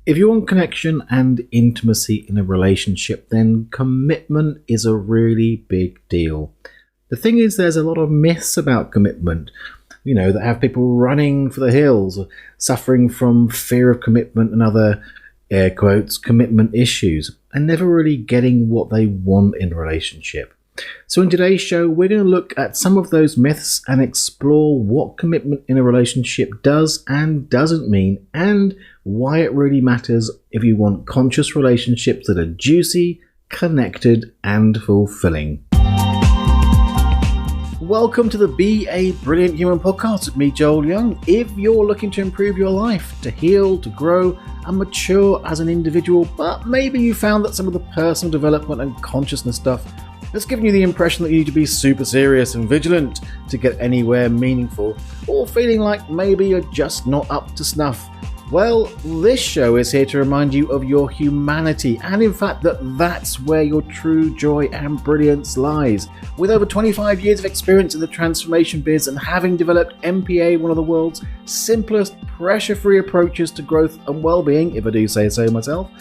If you want connection and intimacy in a relationship, then commitment is a really big deal. The thing is, there's a lot of myths about commitment, that have people running for the hills, suffering from fear of commitment and other, air quotes, commitment issues, and never really getting what they want in a relationship. So in today's show, we're going to look at some of those myths and explore what commitment in a relationship does and doesn't mean, and why it really matters if you want conscious relationships that are juicy, connected, and fulfilling. Welcome to the Be a Brilliant Human podcast with me, Joel Young. If you're looking to improve your life, to heal, to grow, and mature as an individual, but maybe you found that some of the personal development and consciousness stuff has given you the impression that you need to be super serious and vigilant to get anywhere meaningful, or feeling like maybe you're just not up to snuff. Well, this show is here to remind you of your humanity, and in fact that's where your true joy and brilliance lies. With over 25 years of experience in the transformation biz and having developed MPA, one of the world's simplest, pressure-free approaches to growth and well-being, if I do say so myself,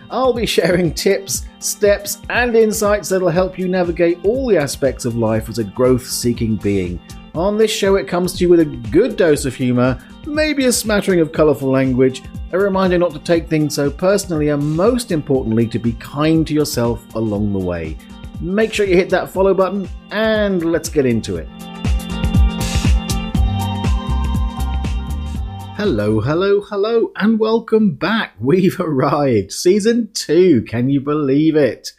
I'll be sharing tips, steps, and insights that'll help you navigate all the aspects of life as a growth-seeking being. On this show, it comes to you with a good dose of humour, maybe a smattering of colourful language, a reminder not to take things so personally, and most importantly, to be kind to yourself along the way. Make sure you hit that follow button, and let's get into it. Hello, and welcome back. We've arrived. Season 2, can you believe it?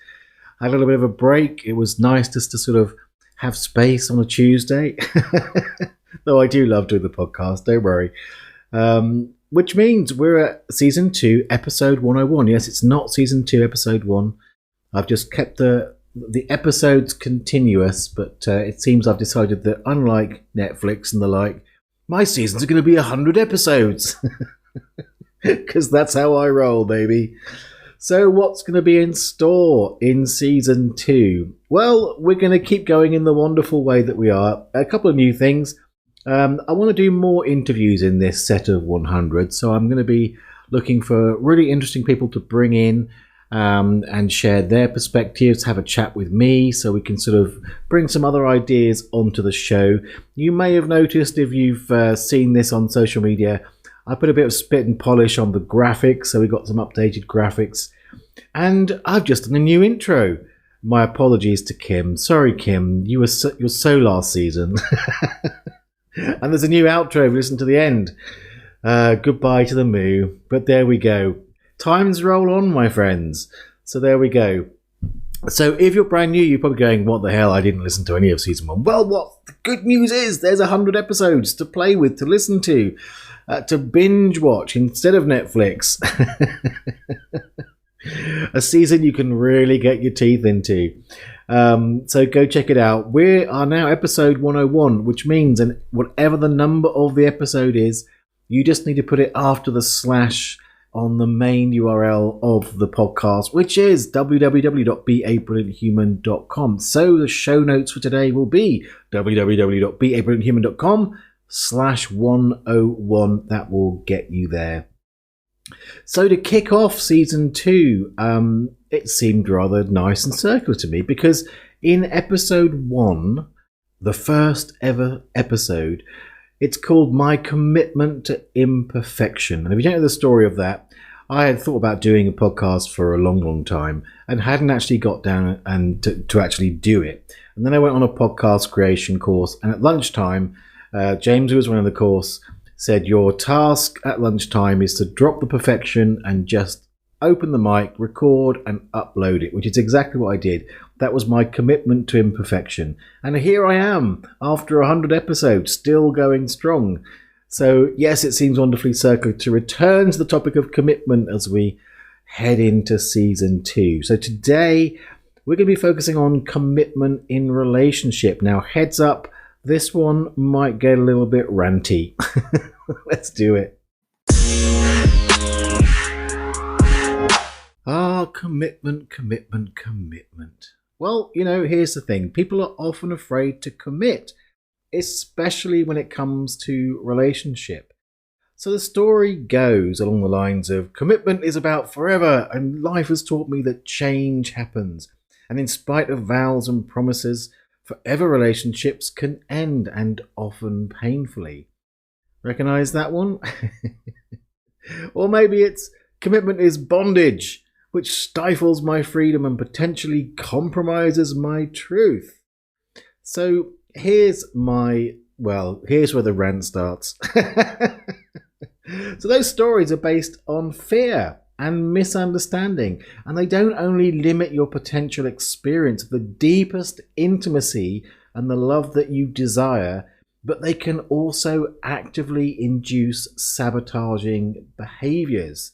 I had a little bit of a break. It was nice just to sort of have space on a Tuesday. Though I do love doing the podcast, don't worry. Which means we're at Season 2, Episode 101. Yes, it's not Season 2, Episode 1. I've just kept the episodes continuous, but it seems I've decided that unlike Netflix and the like, my seasons are going to be 100 episodes. Because that's how I roll, baby. So what's going to be in store in Season 2? Well, we're going to keep going in the wonderful way that we are. A couple of new things. I want to do more interviews in this set of 100. So I'm going to be looking for really interesting people to bring in and share their perspectives, have a chat with me so we can sort of bring some other ideas onto the show. You may have noticed, if you've seen this on social media, I put a bit of spit and polish on the graphics, so we got some updated graphics. And I've just done a new intro. My apologies to Kim. Sorry, Kim, you were so last season. And there's a new outro if you listen to the end. Goodbye to the moo. But there we go. Times roll on, my friends. So there we go. So if you're brand new, you're probably going, what the hell, I didn't listen to any of Season 1. Well, what the good news is, there's 100 episodes to play with, to listen to binge watch instead of Netflix. A season you can really get your teeth into. So go check it out. We are now episode 101, which means, and whatever the number of the episode is, you just need to put it after the slash on the main URL of the podcast, which is www.beabrillianthuman.com. So the show notes for today will be www.beabrillianthuman.com/101. That will get you there. So to kick off Season 2, it seemed rather nice and circular to me, because in Episode 1, the first ever episode, it's called My Commitment to Imperfection. And if you don't know the story of that, I had thought about doing a podcast for a long time and hadn't actually got down and to actually do it. And then I went on a podcast creation course, and at lunchtime, James, who was running the course, said, your task at lunchtime is to drop the perfection and just open the mic, record and upload it, which is exactly what I did. That was my commitment to imperfection. And here I am, after 100 episodes, still going strong. So yes, it seems wonderfully circular to return to the topic of commitment as we head into Season 2. So today, we're going to be focusing on commitment in relationship. Now, heads up, this one might get a little bit ranty. Let's do it. Commitment. Well, here's the thing. People are often afraid to commit, especially when it comes to relationship. So the story goes along the lines of commitment is about forever, and life has taught me that change happens. And in spite of vows and promises, forever relationships can end, and often painfully. Recognize that one? Or maybe it's commitment is bondage, which stifles my freedom and potentially compromises my truth. So here's where the rant starts. So those stories are based on fear and misunderstanding, and they don't only limit your potential experience of the deepest intimacy and the love that you desire, but they can also actively induce sabotaging behaviors.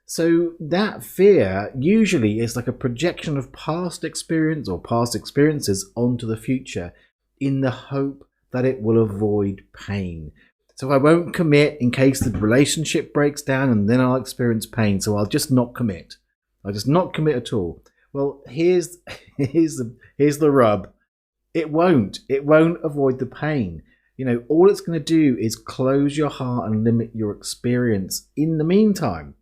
So that fear usually is like a projection of past experience or past experiences onto the future in the hope that it will avoid pain. So I won't commit in case the relationship breaks down and then I'll experience pain. So I'll just not commit. I'll just not commit at all. Well, here's the rub. It won't avoid the pain. All it's going to do is close your heart and limit your experience in the meantime.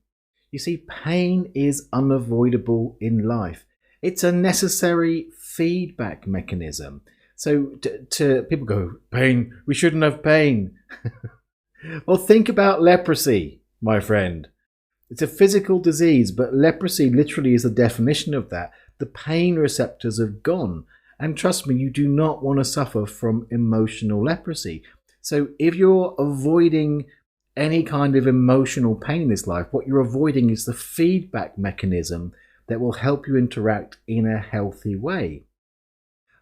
You see, pain is unavoidable in life. It's a necessary feedback mechanism. So to people go, pain, we shouldn't have pain. Well, think about leprosy, my friend. It's a physical disease, but leprosy literally is the definition of that. The pain receptors have gone. And trust me, you do not want to suffer from emotional leprosy. So if you're avoiding any kind of emotional pain in this life, what you're avoiding is the feedback mechanism that will help you interact in a healthy way.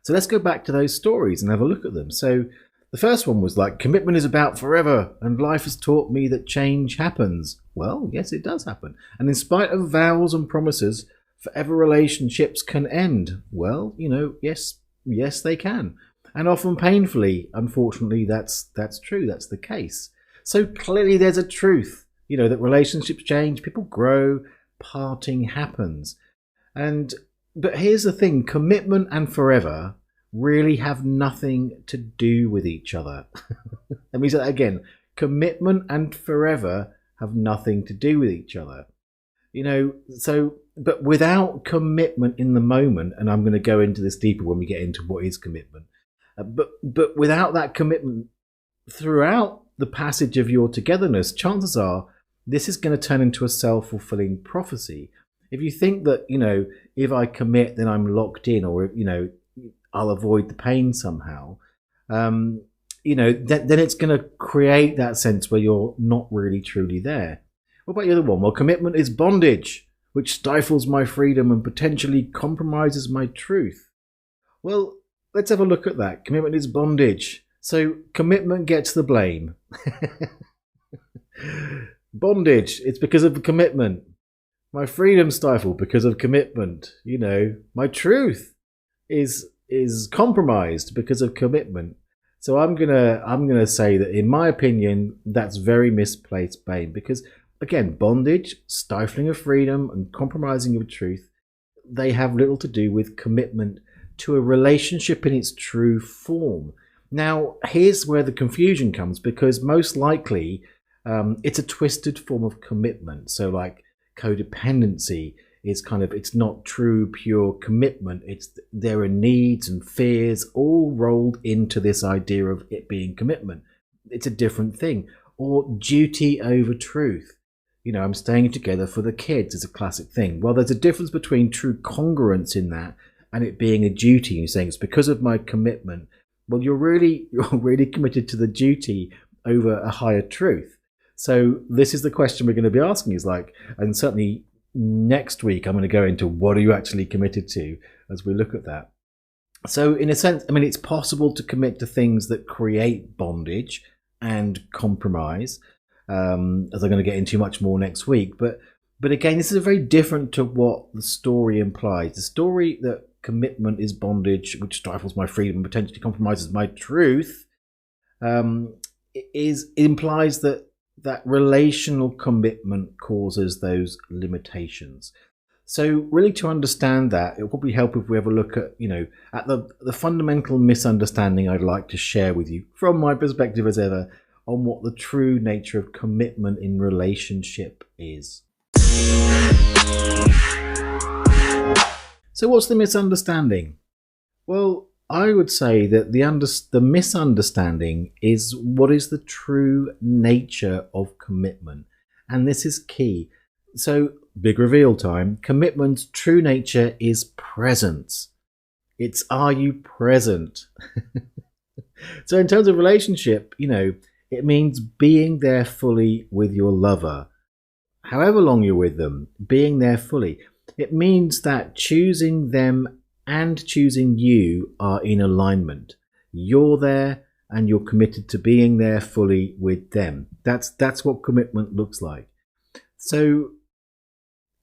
So let's go back to those stories and have a look at them. So the first one was like, commitment is about forever, and life has taught me that change happens. Well, yes, it does happen. And in spite of vows and promises, forever relationships can end. Well, yes, they can. And often painfully, unfortunately, that's true. That's the case. So clearly there's a truth, that relationships change, people grow, parting happens. But here's the thing, commitment and forever really have nothing to do with each other. Let me say that again. Commitment and forever have nothing to do with each other. But without commitment in the moment, and I'm going to go into this deeper when we get into what is commitment, but without that commitment throughout the passage of your togetherness, chances are this is going to turn into a self-fulfilling prophecy. If you think that, if I commit, then I'm locked in, or, I'll avoid the pain somehow, then it's going to create that sense where you're not really truly there. What about the other one? Well, commitment is bondage, which stifles my freedom and potentially compromises my truth. Well, let's have a look at that. Commitment is bondage. So commitment gets the blame. Bondage, it's because of the commitment. My freedom stifled because of commitment. My truth is compromised because of commitment. So I'm gonna say that, in my opinion, that's very misplaced blame, because again, bondage, stifling of freedom, and compromising of truth, they have little to do with commitment to a relationship in its true form. Now, here's where the confusion comes, because most likely it's a twisted form of commitment. So like codependency is it's not true, pure commitment. There are needs and fears all rolled into this idea of it being commitment. It's a different thing. Or duty over truth. I'm staying together for the kids is a classic thing. Well, there's a difference between true congruence in that and it being a duty. You're saying it's because of my commitment. Well, you're really committed to the duty over a higher truth. So this is the question we're going to be asking, and certainly next week I'm going to go into what are you actually committed to as we look at that. So in a sense, it's possible to commit to things that create bondage and compromise, as I'm going to get into much more next week. But again, this is very different to what the story implies. The story that commitment is bondage, which stifles my freedom and potentially compromises my truth, implies that relational commitment causes those limitations. So really, to understand that, it will probably help if we have a look at, at the fundamental misunderstanding I'd like to share with you from my perspective as ever on what the true nature of commitment in relationship is. So what's the misunderstanding? Well, I would say that the misunderstanding is what is the true nature of commitment. And this is key. So, big reveal time. Commitment's true nature is presence. It's, are you present? So in terms of relationship, it means being there fully with your lover. However long you're with them, being there fully. It means that choosing them and choosing you are in alignment. You're there and you're committed to being there fully with them. That's what commitment looks like. So,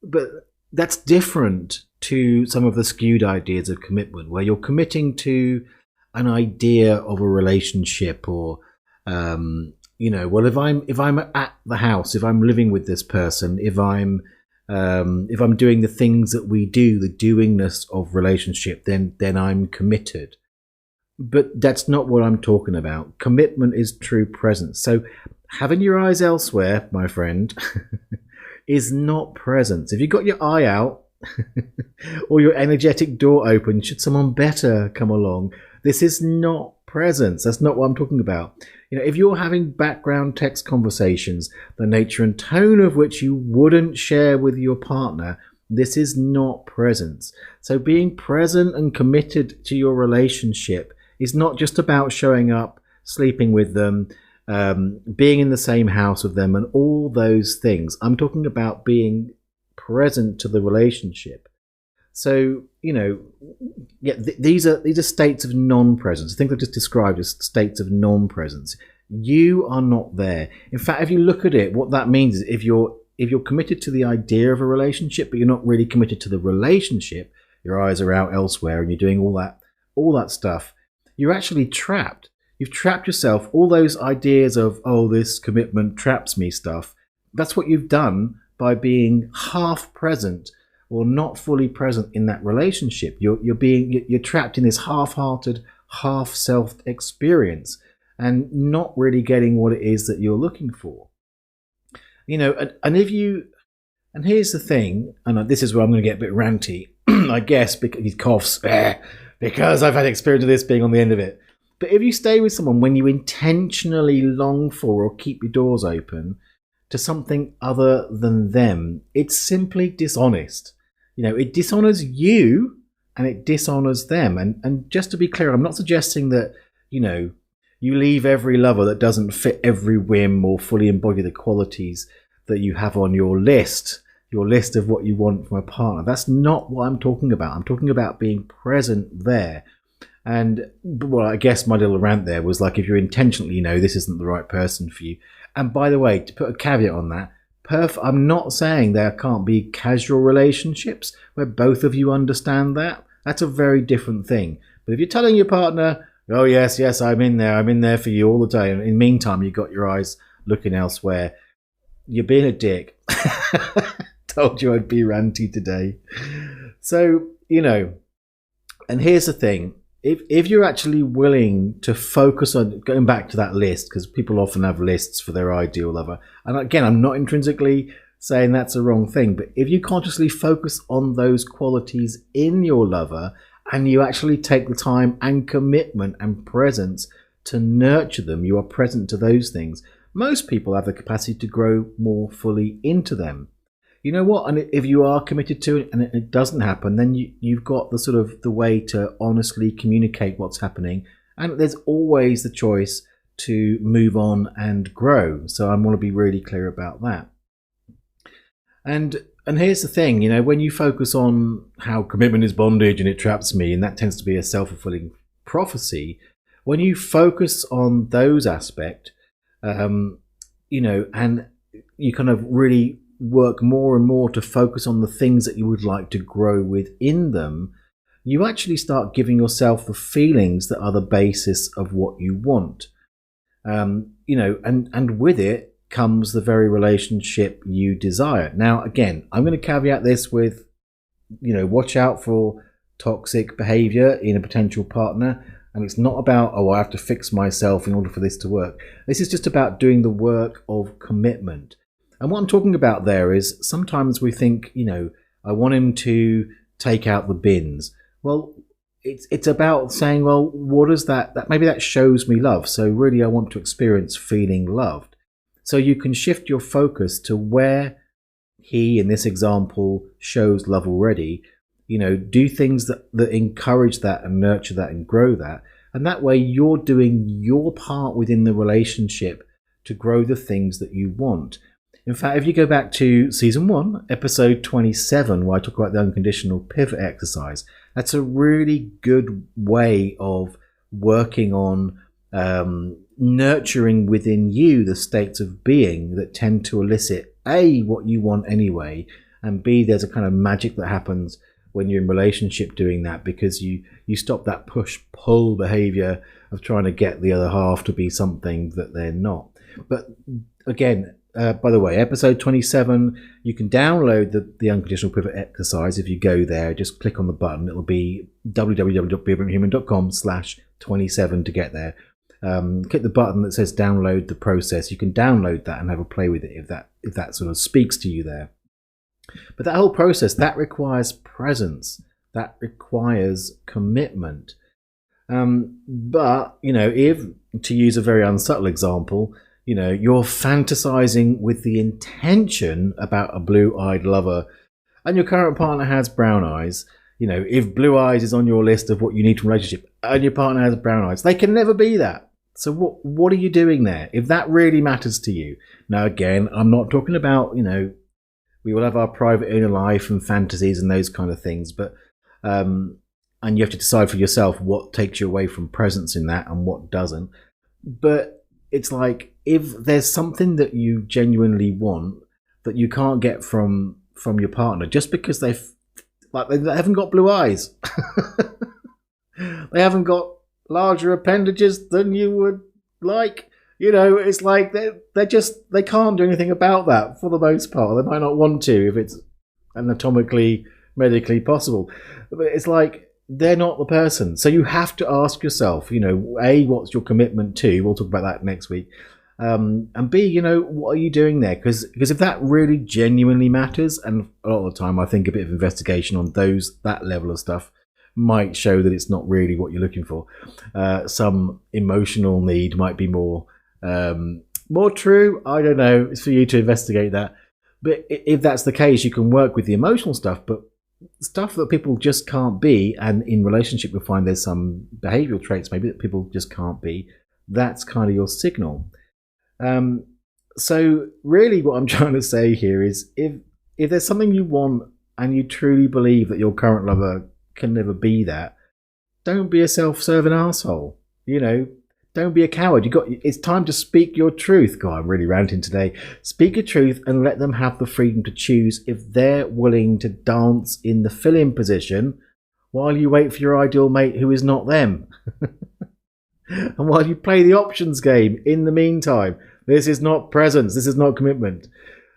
but that's different to some of the skewed ideas of commitment, where you're committing to an idea of a relationship, or well, if I'm at the house, if I'm living with this person, if I'm doing the things that we do, the doingness of relationship, then I'm committed. But that's not what I'm talking about. Commitment is true presence. So having your eyes elsewhere, my friend, is not presence. If you've got your eye out or your energetic door open, should someone better come along, this is not presence. That's not what I'm talking about. If you're having background text conversations, the nature and tone of which you wouldn't share with your partner, this is not presence. So being present and committed to your relationship is not just about showing up, sleeping with them, being in the same house with them, and all those things. I'm talking about being present to the relationship. So, these are states of non-presence. I think I've just described as states of non-presence. You are not there. In fact, if you look at it, what that means is if you're committed to the idea of a relationship, but you're not really committed to the relationship, your eyes are out elsewhere and you're doing all that stuff, you're actually trapped. You've trapped yourself. All those ideas of, this commitment traps me stuff, that's what you've done by being half present or not fully present in that relationship. You're trapped in this half-hearted, half-self experience and not really getting what it is that you're looking for. And here's the thing, and this is where I'm going to get a bit ranty, I guess, because he coughs, because I've had experience of this being on the end of it. But if you stay with someone when you intentionally long for or keep your doors open to something other than them, it's simply dishonest. It dishonors you and it dishonors them. And just to be clear, I'm not suggesting that, you leave every lover that doesn't fit every whim or fully embody the qualities that you have on your list of what you want from a partner. That's not what I'm talking about. I'm talking about being present there. And, well, I guess my little rant there was like, if you're intentionally, this isn't the right person for you. And by the way, to put a caveat on that, I'm not saying there can't be casual relationships where both of you understand that. That's a very different thing. But if you're telling your partner, oh, yes, I'm in there for you all the time, and in the meantime, you've got your eyes looking elsewhere, you're being a dick. Told you I'd be ranty today. So, and here's the thing. If you're actually willing to focus on going back to that list, because people often have lists for their ideal lover, and again, I'm not intrinsically saying that's a wrong thing, but if you consciously focus on those qualities in your lover and you actually take the time and commitment and presence to nurture them, you are present to those things, most people have the capacity to grow more fully into them. You know what? And if you are committed to it and it doesn't happen, then you've got the way to honestly communicate what's happening. And there's always the choice to move on and grow. So I want to be really clear about that. And here's the thing, when you focus on how commitment is bondage and it traps me, and that tends to be a self-fulfilling prophecy, when you focus on those aspects, and you kind of really work more and more to focus on the things that you would like to grow within them, you actually start giving yourself the feelings that are the basis of what you want. And with it comes the very relationship you desire. Now, again, I'm going to caveat this with, watch out for toxic behavior in a potential partner. And it's not about, oh, I have to fix myself in order for this to work. This is just about doing the work of commitment. And what I'm talking about there is sometimes we think, I want him to take out the bins. Well, it's about saying, well, what is that maybe that shows me love. So really I want to experience feeling loved. So you can shift your focus to where he, in this example, shows love already. Do things that encourage that and nurture that and grow that. And that way you're doing your part within the relationship to grow the things that you want. In fact, if you go back to season 1, episode 27, where I talk about the unconditional pivot exercise, that's a really good way of working on nurturing within you the states of being that tend to elicit A, what you want anyway, and B, there's a kind of magic that happens when you're in relationship doing that, because you stop that push-pull behavior of trying to get the other half to be something that they're not. But again, by the way, episode 27, you can download the Unconditional Pivot exercise. If you go there, just click on the button. It'll be www.beablehuman.com/27 to get there. Click the button that says download the process. You can download that and have a play with it if that sort of speaks to you there. But that whole process, that requires presence. That requires commitment. But, if, to use a very unsubtle example, you're fantasizing with the intention about a blue-eyed lover and your current partner has brown eyes. If blue eyes is on your list of what you need from a relationship and your partner has brown eyes, they can never be that. So what are you doing there? If that really matters to you. Now, again, I'm not talking about, we will have our private inner life and fantasies and those kind of things, but and you have to decide for yourself what takes you away from presence in that and what doesn't. But it's like, if there's something that you genuinely want that you can't get from your partner just because they haven't got blue eyes, they haven't got larger appendages than you would like, it's like they can't do anything about that for the most part. They might not want to if it's anatomically, medically possible, but it's like they're not the person. So you have to ask yourself, A, what's your commitment to? We'll talk about that next week. And B, what are you doing there? Because if that really genuinely matters, and a lot of the time I think a bit of investigation on that level of stuff might show that it's not really what you're looking for. Some emotional need might be more true. I don't know. It's for you to investigate that. But if that's the case, you can work with the emotional stuff, but stuff that people just can't be, and in relationship you'll find there's some behavioral traits maybe that people just can't be. That's kind of your signal. So really what I'm trying to say here is if there's something you want and you truly believe that your current lover can never be that, don't be a self-serving asshole. Don't be a coward. It's time to speak your truth. God, I'm really ranting today. Speak your truth and let them have the freedom to choose if they're willing to dance in the fill-in position while you wait for your ideal mate who is not them. And while you play the options game in the meantime. This is not presence. This is not commitment.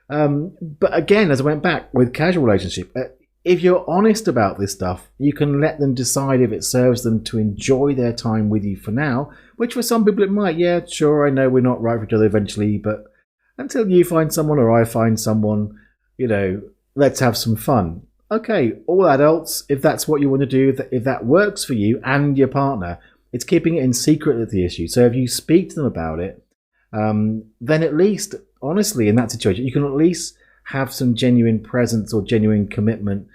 But again, as I went back with casual relationship, if you're honest about this stuff, you can let them decide if it serves them to enjoy their time with you for now, which for some people it might. Yeah, sure, I know we're not right for each other eventually, but until you find someone or I find someone, let's have some fun. Okay, all adults, if that's what you want to do, if that works for you and your partner, it's keeping it in secret at the issue. So if you speak to them about it, then at least, honestly, in that situation, you can at least have some genuine presence or genuine commitment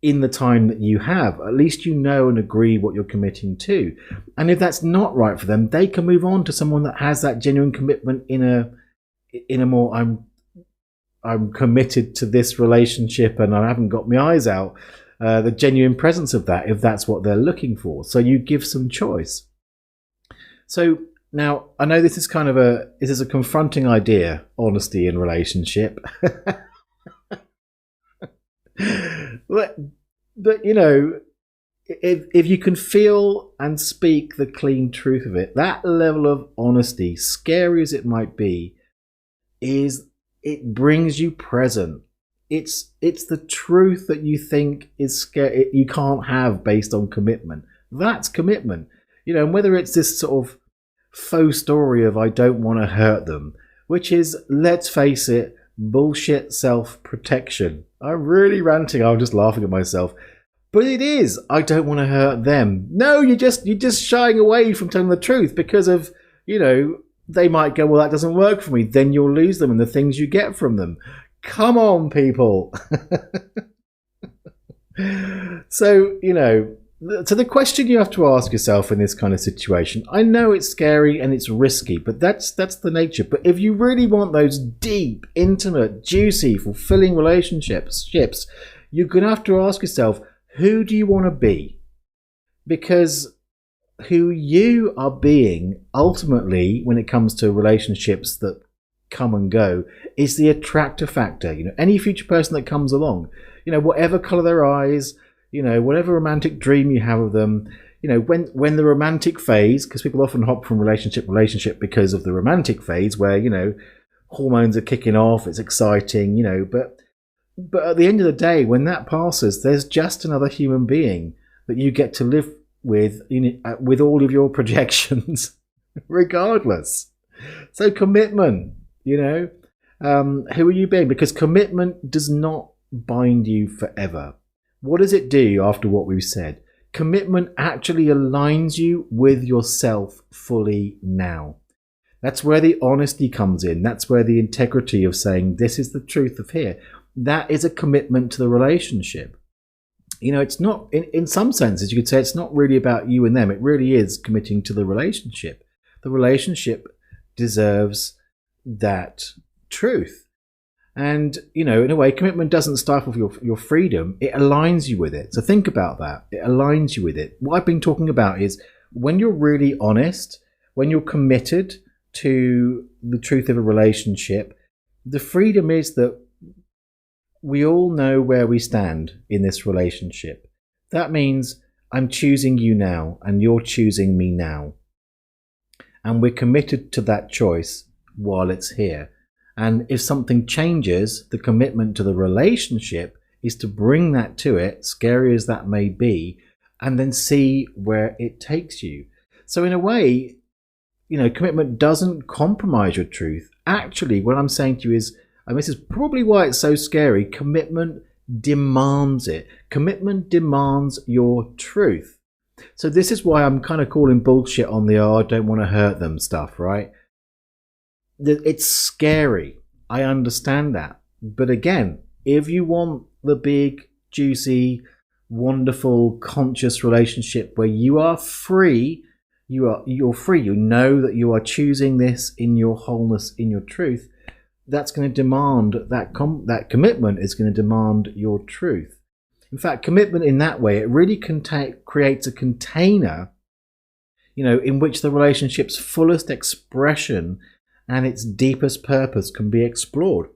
in the time that you have. At least you know and agree what you're committing to. And if that's not right for them, they can move on to someone that has that genuine commitment in a more, I'm committed to this relationship and I haven't got my eyes out. The genuine presence of that, if that's what they're looking for. So you give some choice. So now, I know this is a confronting idea, honesty in relationship. but if you can feel and speak the clean truth of it, that level of honesty, scary as it might be, it brings you present. It's the truth that you think is scary, you can't have based on commitment. That's commitment. and whether it's this sort of faux story of I don't want to hurt them, which is, let's face it, bullshit self-protection. I'm really ranting. I'm just laughing at myself. But it is, I don't want to hurt them. No, you're just shying away from telling the truth because of, they might go, well, that doesn't work for me. Then you'll lose them and the things you get from them. Come on, people. So, so the question you have to ask yourself in this kind of situation, I know it's scary and it's risky, but that's the nature. But if you really want those deep, intimate, juicy, fulfilling relationships, you're going to have to ask yourself, who do you want to be? Because who you are being, ultimately, when it comes to relationships that come and go, is the attractor factor. Any future person that comes along, whatever color their eyes, whatever romantic dream you have of them, when the romantic phase, because people often hop from relationship to relationship because of the romantic phase where, hormones are kicking off, it's exciting, but at the end of the day, when that passes, there's just another human being that you get to live with all of your projections, regardless. So commitment, who are you being? Because commitment does not bind you forever. What does it do after what we've said? Commitment actually aligns you with yourself fully now. That's where the honesty comes in. That's where the integrity of saying, this is the truth of here. That is a commitment to the relationship. It's not, in some senses, you could say it's not really about you and them. It really is committing to the relationship. The relationship deserves that truth. And, in a way, commitment doesn't stifle your freedom. It aligns you with it. So think about that. It aligns you with it. What I've been talking about is when you're really honest, when you're committed to the truth of a relationship, the freedom is that we all know where we stand in this relationship. That means I'm choosing you now and you're choosing me now. And we're committed to that choice while it's here. And if something changes, the commitment to the relationship is to bring that to it, scary as that may be, and then see where it takes you. So in a way, commitment doesn't compromise your truth. Actually, what I'm saying to you is, and this is probably why it's so scary, commitment demands it. Commitment demands your truth. So this is why I'm kind of calling bullshit on the I don't want to hurt them stuff, right? It's scary. I understand that. But again, if you want the big, juicy, wonderful, conscious relationship where you are free, you're free, you know that you are choosing this in your wholeness, in your truth, that's going to demand that commitment is going to demand your truth. In fact, commitment in that way, it really creates a container, in which the relationship's fullest expression and its deepest purpose can be explored.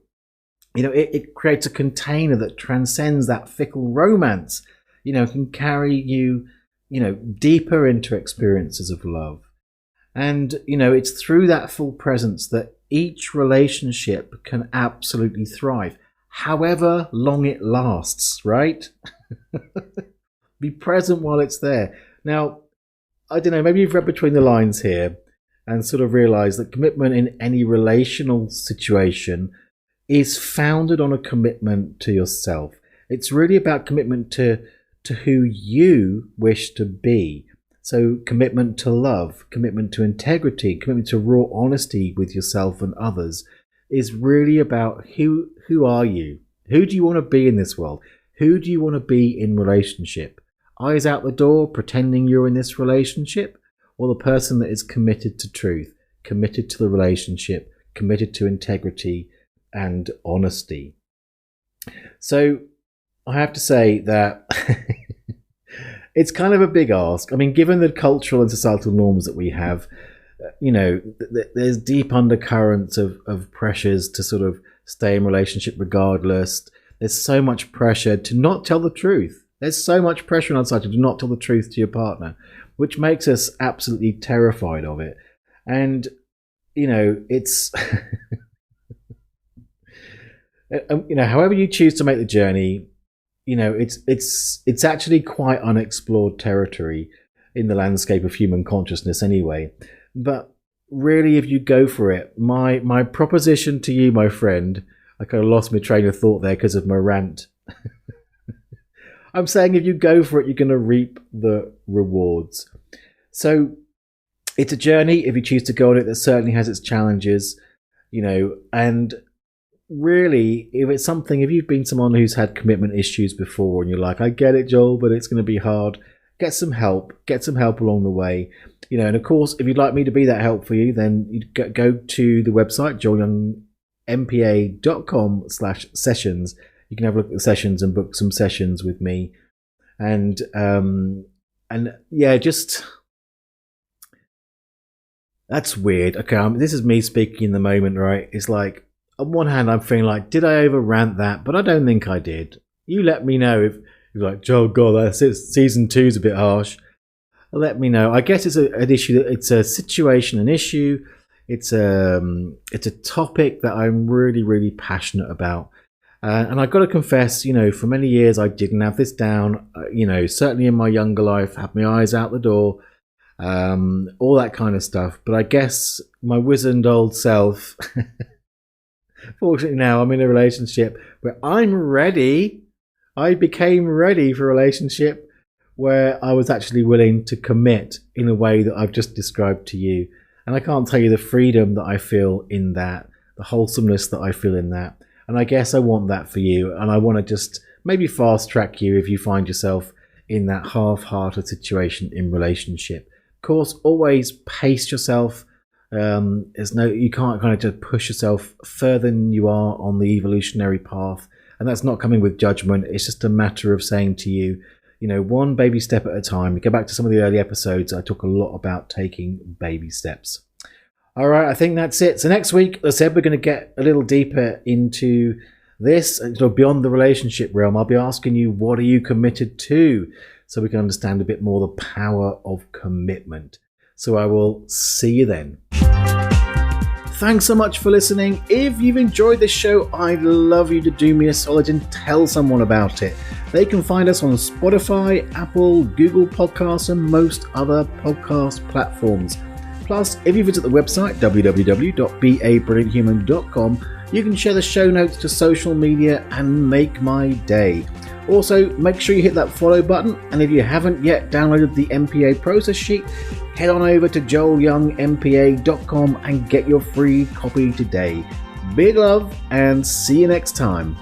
It creates a container that transcends that fickle romance, can carry you, deeper into experiences of love. And, it's through that full presence that each relationship can absolutely thrive, however long it lasts, right? Be present while it's there. Now, I don't know, maybe you've read between the lines here and sort of realized that commitment in any relational situation is founded on a commitment to yourself. It's really about commitment to who you wish to be. So commitment to love, commitment to integrity, commitment to raw honesty with yourself and others is really about who are you? Who do you want to be in this world? Who do you want to be in relationship? Eyes out the door, pretending you're in this relationship, or the person that is committed to truth, committed to the relationship, committed to integrity and honesty? So I have to say that it's kind of a big ask. I mean, given the cultural and societal norms that we have, there's deep undercurrents of pressures to sort of stay in relationship regardless. There's so much pressure to not tell the truth. There's so much pressure on society to not tell the truth to your partner, which makes us absolutely terrified of it. And, it's, however you choose to make the journey, it's actually quite unexplored territory. in the landscape of human consciousness anyway. But really, if you go for it, my proposition to you, my friend, I kind of lost my train of thought there because of my rant. I'm saying if you go for it, you're going to reap the rewards. So it's a journey. If you choose to go on it, that certainly has its challenges, and really, if it's something, if you've been someone who's had commitment issues before and you're like, I get it, Joel, but it's going to be hard, get some help along the way. And of course, if you'd like me to be that help for you, then you go to the website, joelyoungmpa.com/sessions. You can have a look at the sessions and book some sessions with me. And yeah, just, that's weird. Okay, this is me speaking in the moment, right? It's like, on one hand, I'm feeling like, did I over rant that? But I don't think I did. You let me know if you're like, Joel, God, that's it. Season 2 is a bit harsh. Let me know. I guess it's an issue. It's a situation, an issue. It's a topic that I'm really, really passionate about. And I've got to confess, for many years I didn't have this down. Certainly in my younger life, had my eyes out the door, all that kind of stuff. But I guess my wizened old self, fortunately now I'm in a relationship where I'm ready. I became ready for a relationship where I was actually willing to commit in a way that I've just described to you. And I can't tell you the freedom that I feel in that, the wholesomeness that I feel in that. And I guess I want that for you. And I want to just maybe fast track you if you find yourself in that half-hearted situation in relationship. Of course, always pace yourself. You can't kind of just push yourself further than you are on the evolutionary path. And that's not coming with judgment. It's just a matter of saying to you, one baby step at a time. Go back to some of the early episodes. I talk a lot about taking baby steps. All right, I think that's it. So next week, as I said, we're going to get a little deeper into this, beyond the relationship realm. I'll be asking you, what are you committed to? So we can understand a bit more the power of commitment. So I will see you then. Thanks so much for listening. If you've enjoyed this show, I'd love you to do me a solid and tell someone about it. They can find us on Spotify, Apple, Google Podcasts, and most other podcast platforms. Plus, if you visit the website, www.babrillianthuman.com, you can share the show notes to social media and make my day. Also, make sure you hit that follow button, and if you haven't yet downloaded the MPA process sheet, head on over to joelyoungmpa.com and get your free copy today. Big love, and see you next time.